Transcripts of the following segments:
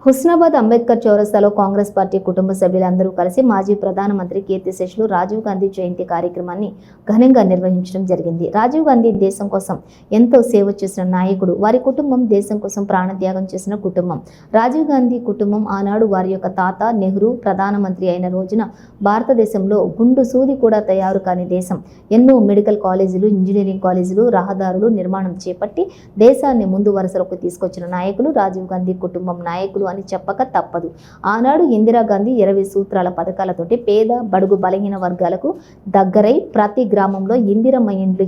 హుస్నాబాద్ అంబేద్కర్ చౌరస్తాలో కాంగ్రెస్ పార్టీ కుటుంబ సభ్యులందరూ కలిసి మాజీ ప్రధానమంత్రి కీర్తిశేషులు రాజీవ్ గాంధీ జయంతి కార్యక్రమాన్ని ఘనంగా నిర్వహించడం జరిగింది. రాజీవ్ గాంధీ దేశం కోసం ఎంతో సేవ చేసిన నాయకుడు. వారి కుటుంబం దేశం కోసం ప్రాణత్యాగం చేసిన కుటుంబం. రాజీవ్ గాంధీ కుటుంబం ఆనాడు వారి యొక్క తాత నెహ్రూ ప్రధానమంత్రి అయిన రోజున భారతదేశంలో గుండు సూది కూడా తయారు కాని దేశం. ఎన్నో మెడికల్ కాలేజీలు, ఇంజనీరింగ్ కాలేజీలు, రహదారులు నిర్మాణం చేపట్టి దేశాన్ని ముందు వరుసలోకి తీసుకొచ్చిన నాయకులు రాజీవ్ గాంధీ కుటుంబం నాయకులు అని చెప్పక తప్పదు. ఆనాడు ఇందిరాగాంధీ 20 సూత్రాల పథకాలతోటి పేద బడుగు బలహీన వర్గాలకు దగ్గరై ప్రతి గ్రామంలో ఇందిరమ్మ ఇండ్లు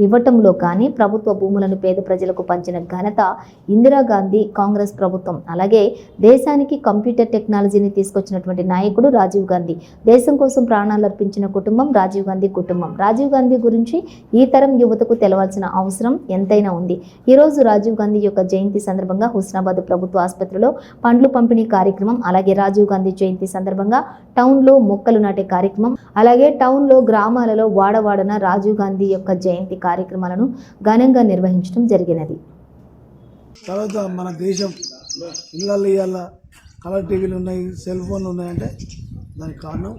ఇవ్వటంలో కానీ ప్రభుత్వ భూములను పేద ప్రజలకు పంచిన ఘనత ఇందిరాగాంధీ కాంగ్రెస్ ప్రభుత్వం. అలాగే దేశానికి కంప్యూటర్ టెక్నాలజీని తీసుకొచ్చినటువంటి నాయకుడు రాజీవ్ గాంధీ. దేశం కోసం ప్రాణాలు అర్పించిన కుటుంబం రాజీవ్ గాంధీ కుటుంబం. రాజీవ్ గాంధీ గురించి ఈ తరం యువతకు తెలవాల్సిన అవసరం ఎంతైనా ఉంది. ఈరోజు రాజీవ్ గాంధీ యొక్క జయంతి సందర్భంగా హుస్నాబాద్ ప్రభుత్వ ఆసుపత్రిలో పండ్లు పంపిణీ కార్యక్రమం, అలాగే రాజీవ్ గాంధీ జయంతి సందర్భంగా టౌన్లో మొక్కలు నాటే కార్యక్రమం, అలాగే టౌన్లో గ్రామాలలో వాడవాడన రాజీవ్ గాంధీ యొక్క జయంతి కార్యక్రమాలను ఘనంగా నిర్వహించడం జరిగినది. తర్వాత మన దేశం ఇళ్ళల్లో ఇవాళ కలర్ టీవీలు ఉన్నాయి, సెల్ ఫోన్లు ఉన్నాయంటే దానికి కారణం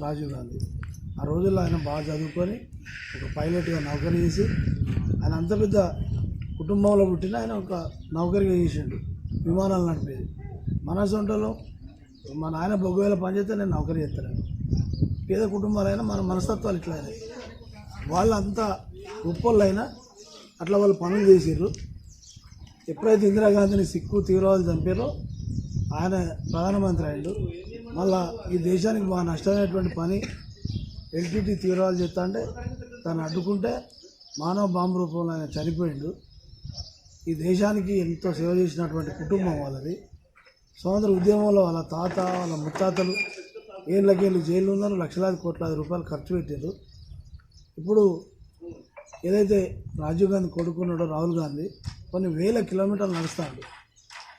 రాజీవ్ గాంధీ. ఆ రోజుల్లో ఆయన బాగా చదువుకొని ఒక పైలట్గా నౌకరీ చేసి, ఆయన అంత పెద్ద కుటుంబంలో పుట్టిన ఆయన ఒక నౌకరీగా చేసిండు, విమానాలు నడిపేది. మన సొంటలో మా నాయన బొగ్గువేల పనిచేస్తే నేను నౌకరీ చేస్తాను. పేద కుటుంబాలైనా మన మనస్తత్వాలు ఇట్లా అయినాయి. వాళ్ళంతా గొప్పలైనా అట్లా వాళ్ళు పనులు చేసారు. ఎప్పుడైతే ఇందిరాగాంధీని సిక్కు తీవ్రవాదులు చంపారో ఆయన ప్రధానమంత్రి అయ్యాడు. మళ్ళా ఈ దేశానికి బాగా నష్టమైనటువంటి పని ఎల్టీటీ తీవ్రవాదులు చేస్తా అంటే దాన్ని అడ్డుకుంటే మానవ బాంబు రూపంలో ఆయన చనిపోయిండు. ఈ దేశానికి ఎంతో సేవ చేసినటువంటి కుటుంబం వాళ్ళది. స్వాతంత్ర ఉద్యమంలో వాళ్ళ తాత, వాళ్ళ ముత్తాతలు ఏళ్ళకేళ్ళు జైలు ఉన్నారు, లక్షలాది కోట్లాది రూపాయలు ఖర్చు పెట్టారు. ఇప్పుడు ఏదైతే రాజీవ్ గాంధీ కొడుకున్నాడో రాహుల్ గాంధీ కొన్ని వేల కిలోమీటర్లు నడుస్తాడు.